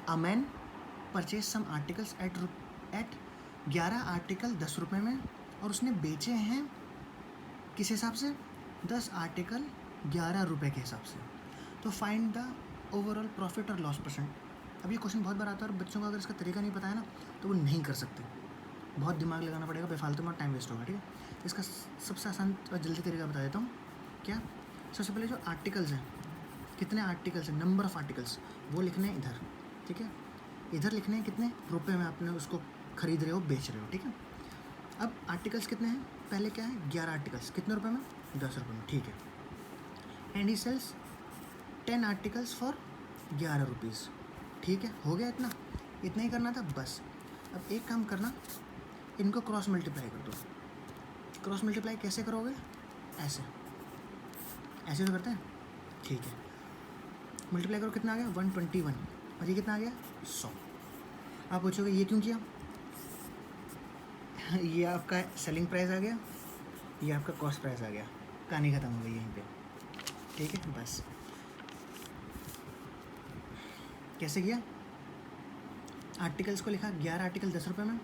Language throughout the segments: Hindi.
A man purchase some articles at 11 article 10 रुपये में, और उसने बेचे हैं किस हिसाब से? 10 आर्टिकल 11 रुपये के हिसाब से। तो फाइंड द ओवरऑल प्रॉफिट और लॉस परसेंट। अब ये क्वेश्चन बहुत बार आता है और बच्चों को अगर इसका तरीका नहीं पता है ना तो वो नहीं कर सकते, बहुत दिमाग लगाना पड़ेगा, बेफालतू में टाइम वेस्ट होगा। ठीक है, इसका सबसे आसान और जल्दी तरीका बता देता हूँ। क्या? सबसे पहले जो आर्टिकल्स हैं, कितने आर्टिकल्स हैं, नंबर ऑफ आर्टिकल्स, वो लिखने हैं इधर। ठीक है, इधर लिखने हैं कितने रुपए में आपने उसको खरीद रहे हो, बेच रहे हो। ठीक है, अब आर्टिकल्स कितने हैं? पहले क्या है? 11 आर्टिकल्स, कितने रुपए में? 10 रुपये में। ठीक है, and he sells 10 articles for 11 rupees. ठीक है, हो गया इतना, इतना ही करना था बस। अब एक काम करना, इनको क्रॉस मल्टीप्लाई कर दो। क्रॉस मल्टीप्लाई कैसे करोगे? ऐसे, ऐसे तो करते हैं। ठीक है, मल्टीप्लाई करो, कितना आ गया? 121, और ये कितना आ गया? 100। आप पूछोगे ये क्यों किया? ये आपका सेलिंग प्राइस आ गया, ये आपका कॉस्ट प्राइस आ गया, कहानी ख़त्म हो गई यहीं पे। ठीक है, बस कैसे किया? आर्टिकल्स को लिखा 11 आर्टिकल 10 रुपये में,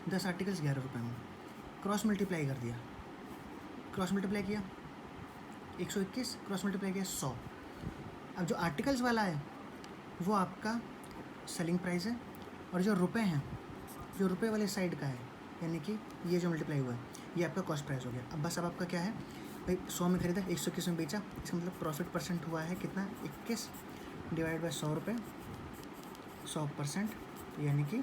10 आर्टिकल्स 11 रुपये में, क्रॉस मल्टीप्लाई कर दिया, क्रॉस मल्टीप्लाई किया 121, क्रॉस मल्टीप्लाई किया 100। अब जो आर्टिकल्स वाला है वो आपका सेलिंग प्राइस है, और जो रुपए हैं, जो रुपए वाले साइड का है, यानी कि ये जो मल्टीप्लाई हुआ है, ये आपका कॉस्ट प्राइस हो गया। अब बस अब आपका क्या है भाई? 100 में खरीदा, 121 में बेचा, इसका मतलब प्रॉफिट परसेंट हुआ है कितना? 21 डिवाइड बाय 100 रुपये, 100%, यानी कि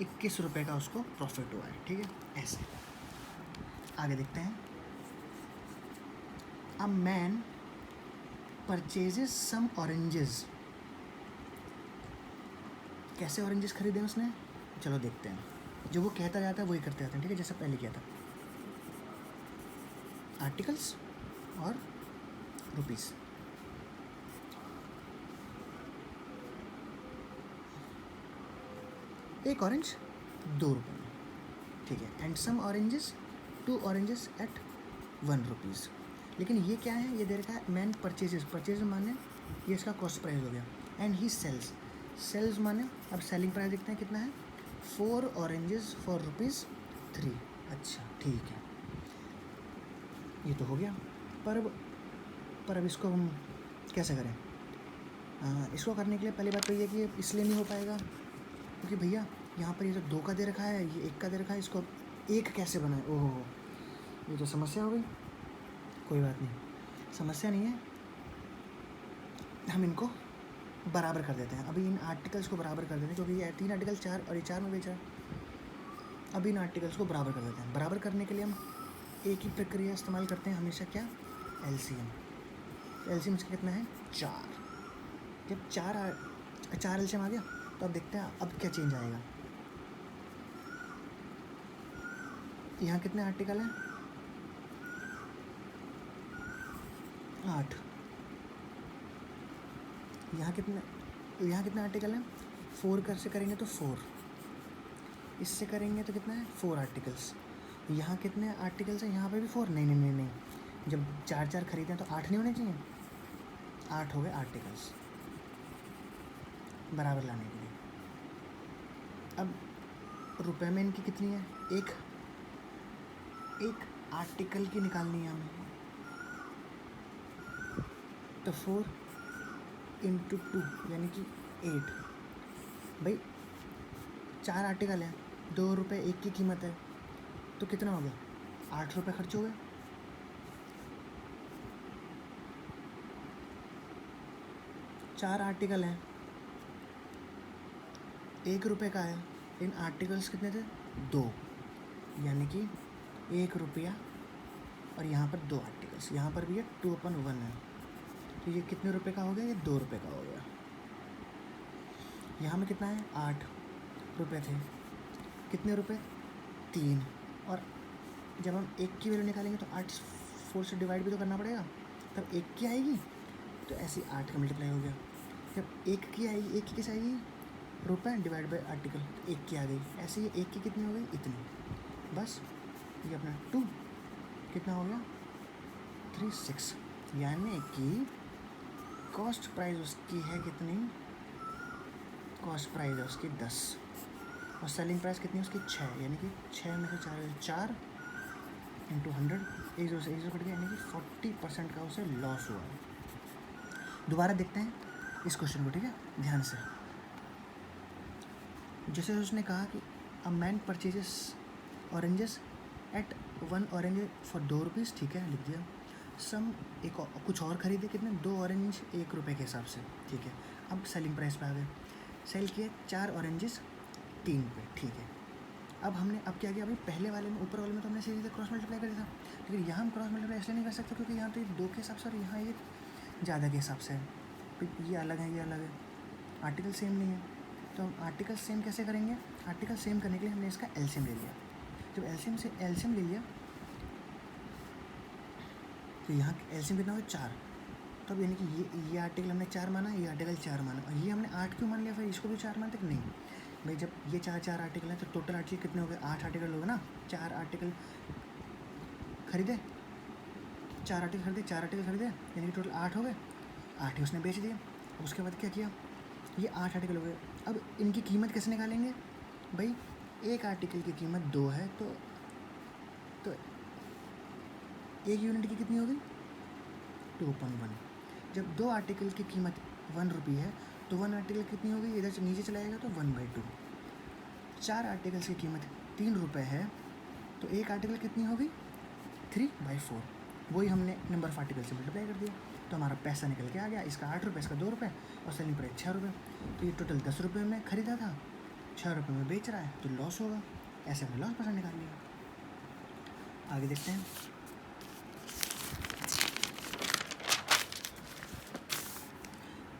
21 रुपये का उसको प्रॉफिट हुआ है। ठीक है, ऐसे आगे देखते हैं। A man purchases some oranges. कैसे ऑरेंजेस खरीदे उसने? चलो देखते हैं। जो वो कहता जाता है वही करते जाते हैं। ठीक है, जैसा पहले किया था, आर्टिकल्स और रुपीस। एक ऑरेंज 2 रुपये में। ठीक है, and some oranges, 2 oranges at 1 rupees. लेकिन ये क्या है? ये दे रखा है मैन परचेजेस, परचेज माने ये इसका कॉस्ट प्राइस हो गया, एंड ही सेल्स, सेल्स माने अब सेलिंग प्राइस देखते हैं कितना है? 4 ऑरेंजेस फॉर ₹3। अच्छा ठीक है, ये तो हो गया। पर अब इसको हम कैसे करें? इसको करने के लिए पहली बात तो ये कि इसलिए नहीं हो पाएगा क्योंकि भैया यहाँ पर ये जो 2 का दे रखा है, ये 1 का दे रखा है, इसको 1 कैसे बनाए? ओहो, ये तो समस्या हो गई। कोई बात नहीं, समस्या नहीं है, हम इनको बराबर कर देते हैं। अभी इन आर्टिकल्स को बराबर कर देते हैं, क्योंकि ये 3 आर्टिकल 4 और ये 4 में बेच रहा है। अभी इन आर्टिकल्स को बराबर कर देते हैं। बराबर करने के लिए हम एक ही प्रक्रिया इस्तेमाल करते हैं हमेशा, क्या? एलसीएम। एलसीएम इसका कितना है? 4। जब 4 एलसीएम आ गया तो अब देखते हैं अब क्या चेंज आएगा। यहाँ कितने आर्टिकल हैं? 8। यहाँ कितने आर्टिकल हैं? 4 कर से करेंगे तो 4, इससे करेंगे तो कितना है? 4 आर्टिकल्स। यहाँ कितने आर्टिकल्स हैं? यहाँ पे भी 4। नहीं नहीं नहीं नहीं, जब 4 खरीदे हैं तो 8 नहीं होने चाहिए? 8 हो गए आर्टिकल्स बराबर लाने के लिए। अब रुपए में इनकी कितनी है? एक आर्टिकल की निकालनी है हमें, तो 4 × 2 यानी कि 8। भाई 4 आर्टिकल हैं, 2 रुपये एक की कीमत है, तो कितना हो गया? 8 रुपये खर्च हो गए। चार आर्टिकल हैं, 1 रुपये का है, इन आर्टिकल्स कितने थे? 2, यानी कि 1 रुपया, और यहाँ पर 2 आर्टिकल्स, यहाँ पर भी है 2/1 है, तो ये कितने रुपए का हो गया? ये 2 रुपये का हो गया। यहाँ में कितना है? 8 रुपये थे, कितने रुपए? 3। और जब हम 1 की वैल्यू निकालेंगे तो 8 4 से डिवाइड भी तो करना पड़ेगा, तब 1 की आएगी, तो ऐसे 8 का मल्टीप्लाई हो गया। जब 1 की आएगी, 1 की कैसे आएगी? रुपए डिवाइड बाई आर्टिकल, 1 की आ गई। ऐसे ही 1 की कितनी हो गई? इतनी। बस ये अपना 2 कितना हो गया? 36, यानी कि कॉस्ट प्राइस उसकी है कितनी? कॉस्ट प्राइस है उसकी 10 और सेलिंग प्राइस कितनी है उसकी 6, यानी कि 6 में से 4 इंटू 100, एक जो कट गया, यानी कि 40% का उसे लॉस हुआ है। दोबारा देखते हैं इस क्वेश्चन को, ठीक है, ध्यान से। जैसे उसने कहा कि a man purchases oranges at 1 orange for 2 rupees, ठीक है, लिख दिया। सम एक कुछ और ख़रीदे, कितने, 2 ऑरेंज 1 रुपये के हिसाब से, ठीक है। अब सेलिंग प्राइस पे आ गए, सेल किए 4 ऑरेंजेस 3 पे, ठीक है। अब हमने अब क्या किया, अभी पहले वाले में, ऊपर वाले में तो हमने सीधे क्रॉस मल्टीप्लाई कर दिया था, लेकिन यहाँ हम क्रॉस मल्टीप्लाई इसलिए नहीं कर सकते क्योंकि यहाँ तो ये 2 के हिसाब से और यहाँ ये ज़्यादा के हिसाब से है, ये अलग है, ये अलग है, आर्टिकल सेम नहीं है। तो हम आर्टिकल सेम कैसे करेंगे, आर्टिकल सेम करने के लिए हमने इसका एलसीएम ले लिया। जब एलसीएम ले लिया तो यहाँ एलसीएम कितना होगा 4, तो अब यानी कि ये आर्टिकल हमने 4 माना, ये आर्टिकल 4 माना, और ये हमने 8 क्यों मान लिया, फिर इसको भी 4 मानते कि नहीं भाई, जब ये 4 आर्टिकल है तो टोटल आर्टिकल कितने हो गए, 8 आर्टिकल होगा ना, 4 आर्टिकल खरीदे, 4 आर्टिकल खरीदे, यानी कि टोटल 8 हो गए, 8 ही उसने बेच दिए। अब उसके बाद क्या किया, ये 8 आर्टिकल हो गए। अब इनकी कीमत कैसे निकालेंगे भाई, एक आर्टिकल की कीमत 2 है तो एक यूनिट की कितनी होगी 2.1। जब 2 आर्टिकल की कीमत 1 रुपये है तो 1 आर्टिकल कितनी होगी, इधर से नीचे चला जाएगा तो 1/2। 4 आर्टिकल्स की कीमत 3 रुपये है तो एक आर्टिकल कितनी होगी 3/4। वही हमने नंबर ऑफ आर्टिकल से मल्टीप्लाई कर दिया तो हमारा पैसा निकल के आ गया, इसका 8 रुपये, इसका 2 रुपये और सेलिंग प्राइस 6 रुपये। तो ये टोटल 10 रुपये में ख़रीदा था, 6 रुपये में बेच रहा है तो लॉस होगा, ऐसे हमने लॉस परसेंट निकाल लिया। आगे देखते हैं।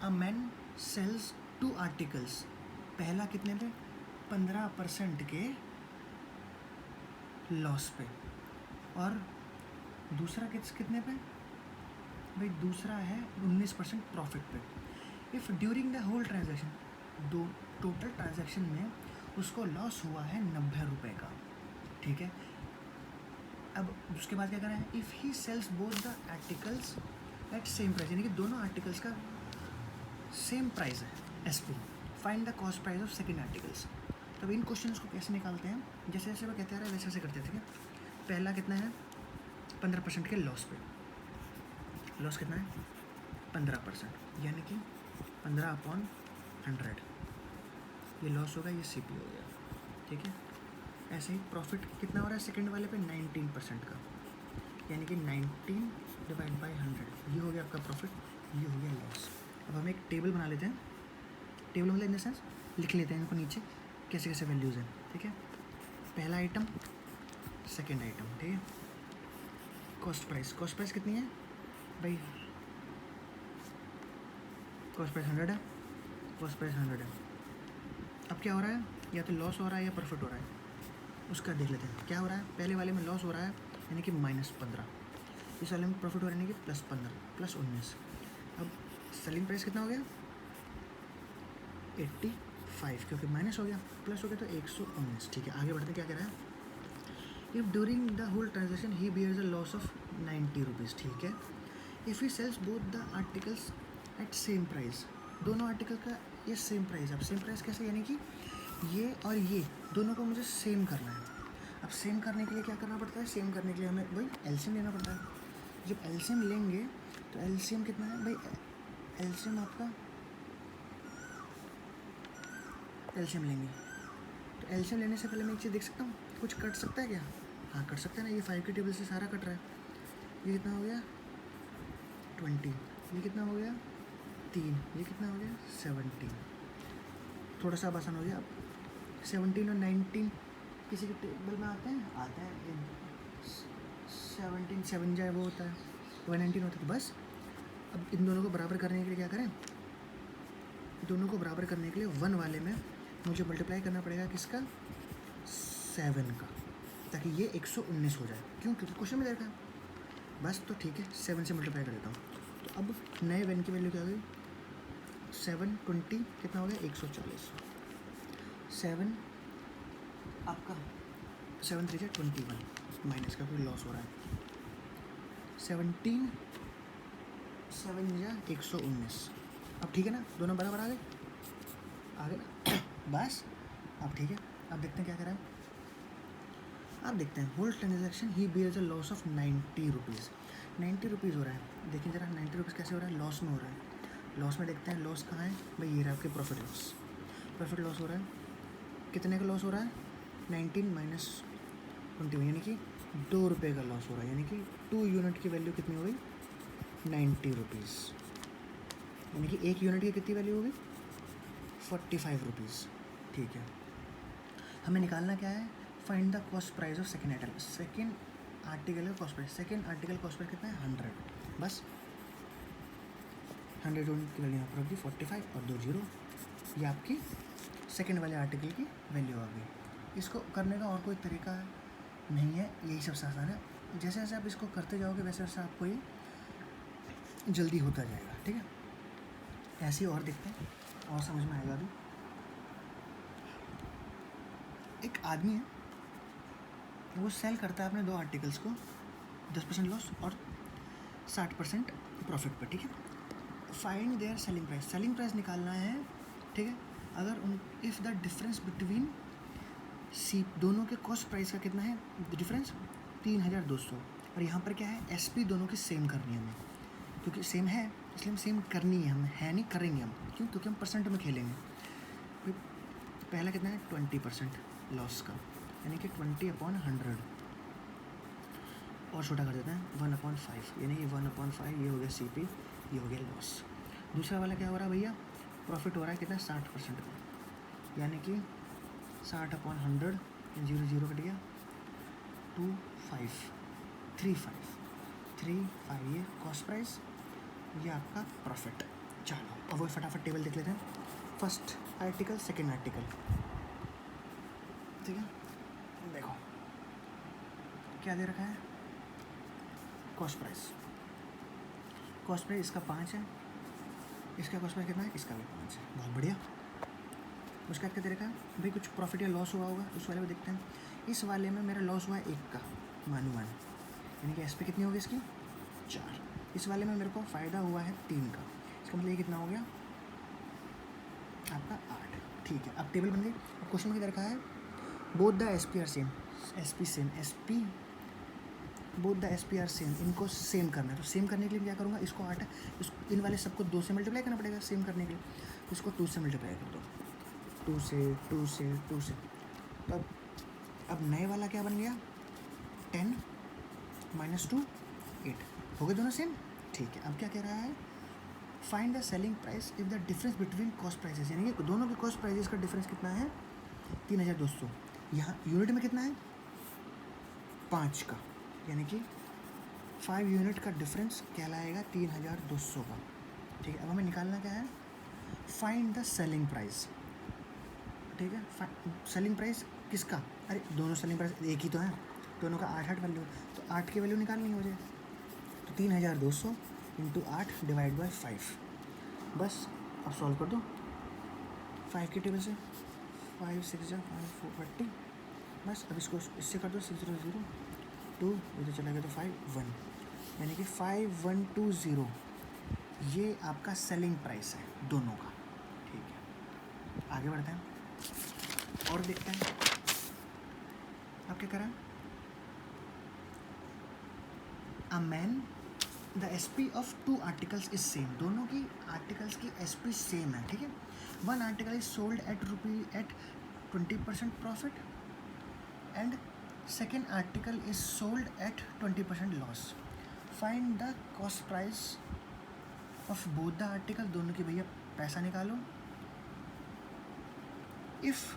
अ मैन सेल्स 2 आर्टिकल्स, पहला कितने पे 15% के लॉस पे और दूसरा कितने पे भाई, दूसरा है 19% प्रॉफिट पे। If during the whole transaction, दो टोटल ट्रांजैक्शन में उसको लॉस हुआ है 90 रुपये का, ठीक है। अब उसके बाद क्या करें, if he sells both the articles at same price, यानी कि दोनों आर्टिकल्स का सेम प्राइस है SP, find the cost price of second articles. तब इन क्वेश्चंस को कैसे निकालते हैं, जैसे जैसे वो कहते आ रहे वैसे वैसे करते हैं, ठीक है। पहला कितना है 15% के लॉस पे, लॉस कितना है 15%, यानी कि 15/100 ये लॉस होगा, ये CP हो गया, ठीक है। ऐसे ही प्रॉफिट कितना हो रहा है सेकंड वाले पे 19% का, यानी कि 19/100 ये हो गया आपका प्रॉफिट, ये हो गया लॉस। अब हम एक टेबल बना लेते हैं, टेबल मतलब इन द सेंस लिख लेते हैं इनको नीचे कैसे कैसे वैल्यूज़ हैं, ठीक है। पहला आइटम, सेकंड आइटम, ठीक है। कॉस्ट प्राइस कितनी है भाई, कॉस्ट प्राइस 100 है, कॉस्ट प्राइस 100 है। अब क्या हो रहा है, या तो लॉस हो रहा है या प्रॉफिट हो रहा है, उसका देख लेते हैं। क्या हो रहा है, पहले वाले में लॉस हो रहा है यानी कि -15, इस वाले में प्रॉफिट हो रहा है यानी कि +15 +19। अब सेलिंग प्राइस कितना हो गया 85, क्योंकि माइनस हो गया, प्लस हो गया तो 119, ठीक है। आगे बढ़ते क्या कह रहा है, if during the whole transaction he bears a loss of 90 rupees, ठीक है। If he sells both the articles at same price, दोनों आर्टिकल का ये सेम प्राइस। अब सेम प्राइस कैसे, यानी कि ये और ये दोनों को मुझे सेम करना है। अब सेम करने के लिए क्या करना पड़ता है, सेम करने के लिए हमें भाई एलसीएम लेना पड़ता है। जब एलसीएम लेंगे तो एलसीएम कितना है भाई, एलसीएम आपका, एलसीएम लेंगे तो एलसीएम लेने से पहले मैं एक चीज़ देख सकता हूँ, कुछ कट सकता है क्या, हाँ कट सकता है ना, ये 5 के टेबल से सारा कट रहा है। ये कितना हो गया 20, ये कितना हो गया 3, ये कितना हो गया 17, थोड़ा सा आसान हो गया। अब 17 और 19 किसी के टेबल में आते हैं 17 7 जाए वो होता है 119 होता है, तो बस अब इन दोनों को बराबर करने के लिए क्या करें, दोनों को बराबर करने के लिए 1 वाले में मुझे मल्टीप्लाई करना पड़ेगा किसका 7 का, ताकि ये 119 हो जाए। क्यों, क्योंकि क्वेश्चन में देखा बस, तो ठीक है 7 से मल्टीप्लाई कर देता हूँ। तो अब नए वन की वैल्यू क्या हो गई 720, कितना हो गया 140, 7 आपका 7 3 21 माइनस का कोई लॉस हो रहा है 17 7 या 119। अब ठीक है ना, दोनों बराबर आ गए, आगे ना बस। अब ठीक है, अब देखते हैं क्या करें। अब देखते हैं whole transaction he bears a loss of 90 rupees. 90 rupees हो रहा है, देखिए ज़रा 90 रुपीज़ कैसे हो रहा है, लॉस में हो रहा है। लॉस में देखते हैं लॉस कहाँ है भाई, ये रहा आपके प्रॉफिट लॉस। प्रॉफिट लॉस हो रहा है, कितने का लॉस हो रहा है, 19 माइनस 21 यानी कि 2 रुपये का लॉस हो रहा है। यानी कि 2 यूनिट की वैल्यू कितनी हो गई, 90 रुपीज़। यानी कि 1 यूनिट की कितनी वैल्यू होगी, 45 रुपीज़। ठीक है, हमें निकालना क्या है, find the cost price of second article. Second article का cost price, second article cost price कितना है, 100। बस 100 यूनिट की वैल्यू यहाँ पर होगी 45 और 2 जीरो, ये आपकी सेकेंड वाले आर्टिकल की वैल्यू आ गई। इसको करने का और कोई तरीका नहीं है, यही सबसे आसान है। जैसे जैसे आप इसको करते जाओगे वैसे वैसे आपको ये जल्दी होता जाएगा। ठीक है, ऐसे ही और देखते हैं और समझ में आएगा। अभी एक आदमी है, वो सेल करता है अपने 2 आर्टिकल्स को 10% लॉस और 60% प्रॉफिट पर। ठीक है, find their selling price, selling price निकालना है। ठीक है, अगर उन if the difference between C, दोनों के कॉस्ट प्राइस का कितना है डिफरेंस, 3200, और यहाँ पर क्या है, एस पी दोनों की सेम करनी है हमें, क्योंकि सेम है इसलिए हम सेम करनी है, हम है नहीं करेंगे हम, क्यों, क्योंकि हम परसेंट में खेलेंगे। पहला कितना है 20% लॉस का, यानी कि 20/100, और छोटा कर देते हैं 1/5, यानी कि 1/5, ये हो गया सी पी, ये हो गया लॉस। दूसरा वाला क्या हो रहा है भैया, प्रॉफिट हो रहा है कितना, 60% का, यानी कि 60/100, 0 0 कट गया, 2535 ये कॉस्ट प्राइस, ये आपका प्रॉफिट। चलो अब वो फटाफट टेबल देख लेते हैं, फर्स्ट आर्टिकल सेकेंड आर्टिकल। ठीक है, देखो क्या दे रखा है, कॉस्ट प्राइस, कॉस्ट प्राइस इसका 5 है, इसका कॉस्ट प्राइस कितना है, इसका भी 5 है, बहुत बढ़िया। उसके बाद क्या दे रखा है भाई, कुछ प्रॉफिट या लॉस हुआ होगा, उस वाले में देखते हैं। इस वाले में मेरा लॉस हुआ है 1 का, मानूमान, यानी कि एस पे कितनी होगी इसकी, 4। इस वाले में मेरे को फ़ायदा हुआ है 3 का, इसका मतलब ये कितना हो गया आपका 8। ठीक है, अब टेबल बन गई। अब क्वेश्चन में क्या रखा है, both the S P R same, S P same, S P both the S P R same, इनको सेम करना है। तो सेम करने के लिए क्या करूँगा, इसको 8, इन वाले सबको 2 से मल्टीप्लाई करना पड़ेगा सेम करने के लिए, इसको 2 से मल्टीप्लाई कर दो, 2 से 2 से 2 से। तो अब नए वाला क्या बन गया, 10 - 2 8, हो गए दोनों सेम। ठीक है, अब क्या कह रहा है, find the selling price if the difference between cost prices, यानी कि दोनों के कॉस्ट प्राइसेस का डिफरेंस कितना है, 3200। यहाँ यूनिट में कितना है, 5 का, यानी कि 5 यूनिट का डिफरेंस कहलाएगा 3200 का। ठीक है, अब हमें निकालना क्या है, फाइंड द सेलिंग प्राइस। ठीक है, सेलिंग प्राइस किसका, अरे दोनों सेलिंग प्राइस एक ही तो है, दोनों का 8 वैल्यू, तो 8 की वैल्यू निकालनी है मुझे, तो 3200 इंटू 8 डिवाइड बाई 5। बस अब सॉल्व कर दो 5 की टेबल से, 5 6 जा 5 4 40, बस अब इसको इससे कर दो 6 0 0 2, इधर चला गया तो 5 1, यानी कि 5120, ये आपका सेलिंग प्राइस है दोनों का। ठीक है, आगे बढ़ते हैं और देखते हैं अब क्या करें। A man, the S P of 2 articles is same, दोनों की आर्टिकल्स की एस पी सेम है। ठीक है, 1 article is sold at 20% profit and second article is sold at 20% loss. Find the cost price of both the article, दोनों की भैया पैसा निकालो। If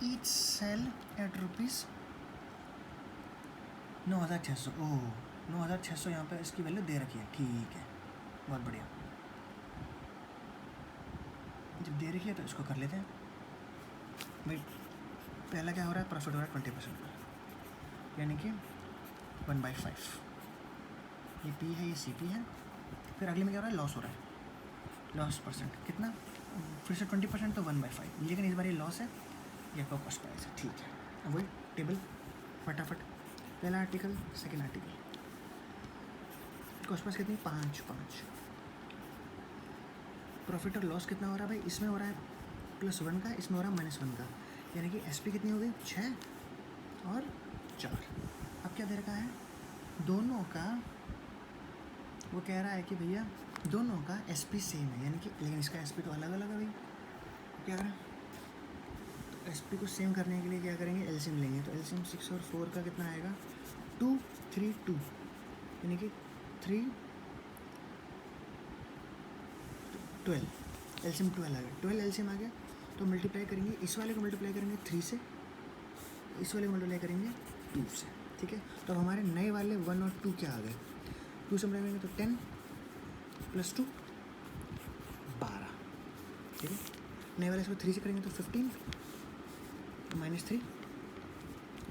each sell at rupees 9600, oh 9600 यहाँ पे इसकी वैल्यू दे रखी है। ठीक है, बहुत बढ़िया, जब दे रखी है तो इसको कर लेते हैं भाई। पहला क्या हो रहा है, प्रॉफिट हो रहा है 20% का, यानी कि 1/5, ये पी है, ये सी पी है। फिर अगले में क्या हो रहा है, लॉस हो रहा है, लॉस परसेंट कितना, फिर से 20%, तो 1/5, लेकिन इस बार ये लॉस है, ये आपका कॉस्ट प्राइस है। ठीक है, अब वही टेबल फटाफट, पहला article second article, cost price कितनी, 5 5, प्रॉफिट और लॉस कितना हो रहा है भाई, इसमें हो रहा है +1 का, इसमें हो रहा है -1 का, यानी कि SP कितनी हो गई 6 और 4। अब क्या दे रखा है, दोनों का वो कह रहा है कि भैया दोनों का SP सेम है, यानी कि लेकिन इसका SP तो अलग अलग है भाई। क्या करें, तो SP को सेम करने के लिए क्या करेंगे, LCM लेंगे। तो LCM 6 और 4 का कितना आएगा 2 3 2, यानी कि 3 12, LCM 12 आ गया, 12 LCM आ गया। तो मल्टीप्लाई करेंगे, इस वाले को मल्टीप्लाई करेंगे 3 से, इस वाले को मल्टीप्लाई करेंगे 2 से, ठीक है। तो हमारे नए वाले 1 और 2 क्या आ गए, 2 से मल्टीप्लाई करेंगे तो 10 + 2 12, ठीक है। नए वाले इसको 3 से करेंगे तो 15 -3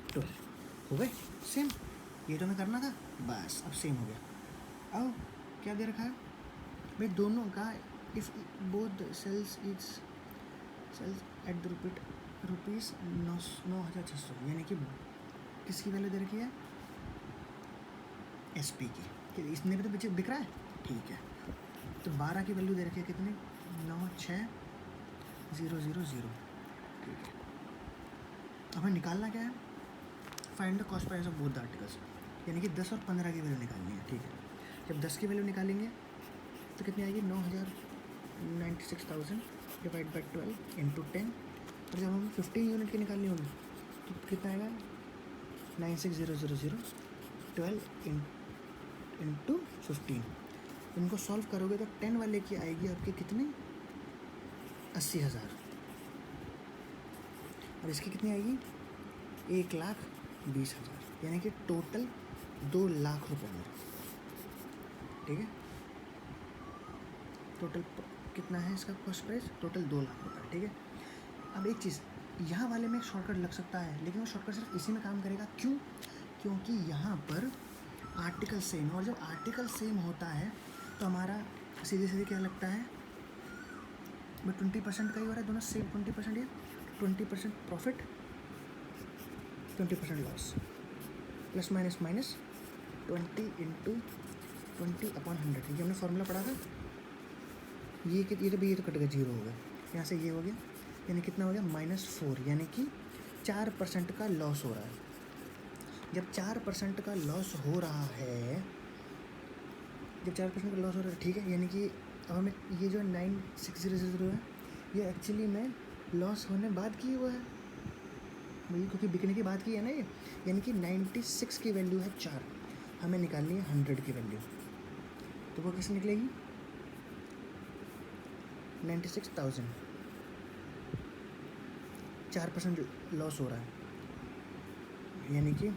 12, हो गए सेम। ये तो हमें करना था, बस अब सेम हो गया। अब क्या दे रखा है भाई, दोनों का if both sells at the ₹9,600, यानी कि किसकी वैल्यू दे रखी है, SP की, कि इसने भी तो बच्चे बिक रहा है, ठीक है। तो 12 की वैल्यू दे रखी है कितनी, 9,6,000, ठीक है। अब हमें निकालना क्या है, find the cost price of both the articles, यानी कि 10 और 15 की वैल्यू निकालनी है, ठीक है। जब 10 की वैल्यू निकालेंगे तो कितनी आएगी, 96,000 डिवाइड बाई 12 इंटू 10, और जब हमें 15 यूनिट की निकालनी होगी तो कितना आएगा, 96,000 12 इंटू 15। इनको सॉल्व करोगे तो 10 वाले की आएगी आपकी कितनी, 80,000, और इसकी कितनी आएगी, 1,20,000, यानी कि टोटल 2 लाख रुपये में, ठीक है। टोटल कितना है इसका कॉस्ट प्राइस, टोटल 2 लाख रुपये, ठीक है। अब एक चीज़, यहाँ वाले में एक शॉर्टकट लग सकता है, लेकिन वो शॉर्टकट सिर्फ इसी में काम करेगा, क्यों, क्योंकि यहाँ पर आर्टिकल सेम, और जब आर्टिकल सेम होता है तो हमारा सीधे सीधे क्या लगता है, बट 20% का ही हो रहा है, दोनों सेम 20%, ये 20% प्रॉफिट 20% लॉस, +- 20 इंटू 20/100, ये हमने फॉर्मूला पढ़ा था। ये तो भी, ये तो कट गया, 0 हो गया, यहाँ से ये हो गया, यानी कितना हो गया, -4, यानी कि 4% का लॉस हो रहा है। जब 4% का लॉस हो रहा है, जब 4% का लॉस हो रहा है, ठीक है, यानी कि अब हमें ये जो 96,000 है, ये एक्चुअली में लॉस होने बाद की हुआ है वही, क्योंकि बिकने की बात की है ना ये, यानी कि 96 की वैल्यू है 4, हमें निकालनी है 100 की वैल्यू, तो वो कैसे निकलेगी, 96,000, 4% लॉस हो रहा है, यानी कि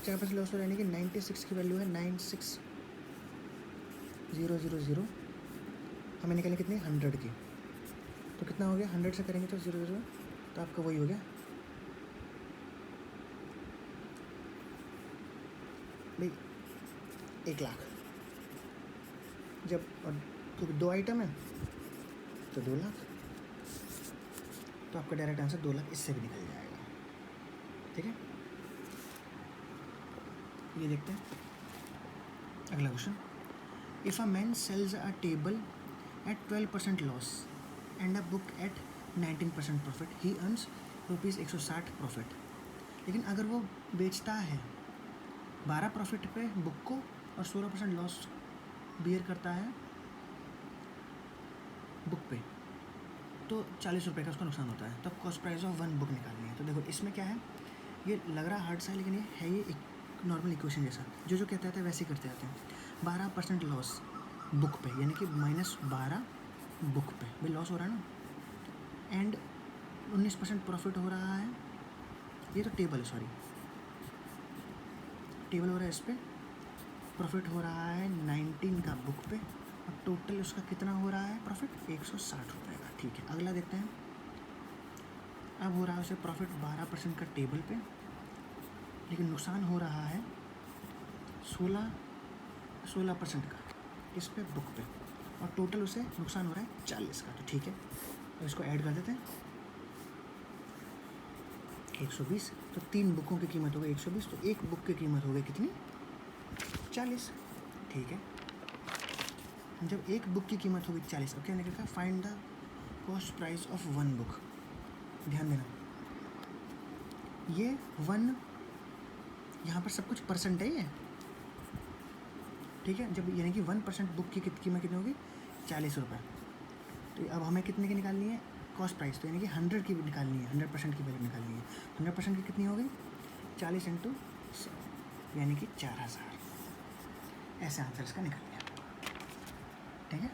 4% लॉस हो रहा है, यानी कि 96 की वैल्यू है 96,000, हमें निकालनी कितनी, 100 की, तो कितना हो गया, 100 से करेंगे तो 0 तो आपका वही हो गया भाई 1 लाख। जब और क्योंकि 2 आइटम है तो 2 लाख, तो आपका डायरेक्ट आंसर 2 लाख इससे भी निकल जाएगा, ठीक है। ये देखते हैं अगला question. If a man sells a table at 12% loss and a book at 19% profit, he earns ₹160 profit. लेकिन अगर वो बेचता है 12 प्रॉफिट पे बुक को और 16% लॉस बियर करता है बुक पे, तो 40 रुपये का उसका नुकसान होता है। तो कॉस्ट प्राइस ऑफ 1 बुक निकालनी है। तो देखो इसमें क्या है, ये लग रहा हार्ड सा है, लेकिन ये है ये एक नॉर्मल इक्वेशन जैसा, जो कहते हैं वैसे ही करते आते हैं। 12% लॉस बुक पे, यानी कि -12 बुक पे भाई लॉस हो रहा है ना, एंड 19% प्रॉफिट हो रहा है, ये तो टेबल है, सॉरी टेबल हो रहा है, इस पर प्रॉफिट हो रहा है 19 का बुक पे, और टोटल उसका कितना हो रहा है प्रॉफिट, 160 रुपये का, ठीक है। अगला देखते हैं, अब हो रहा है उसे प्रॉफिट 12% का टेबल पे, लेकिन नुकसान हो रहा है 16% का इस पे बुक पे, और टोटल उसे नुकसान हो रहा है 40 का, तो ठीक है। तो इसको ऐड कर देते हैं, 120, तो 3 बुकों की कीमत हो गई 120, तो एक बुक की कीमत हो गई कितनी, 40, ठीक है। जब एक बुक की कीमत होगी 40, ओके, मैंने कहा find the cost price of one book. ध्यान देना, ये वन यहाँ पर सब कुछ परसेंट है ये, ठीक है। जब यानी कि 1% बुक की कीमत कितनी होगी, 40 रुपये। तो अब हमें कितने की निकालनी है कॉस्ट प्राइस, तो यानी कि 100 की निकालनी है, 100% की वैल्यू निकालनी है। 100% की कितनी हो गई, 40 इंटू 100 यानी कि 4000। ऐसे आंसर इसका निकल गया, ठीक है।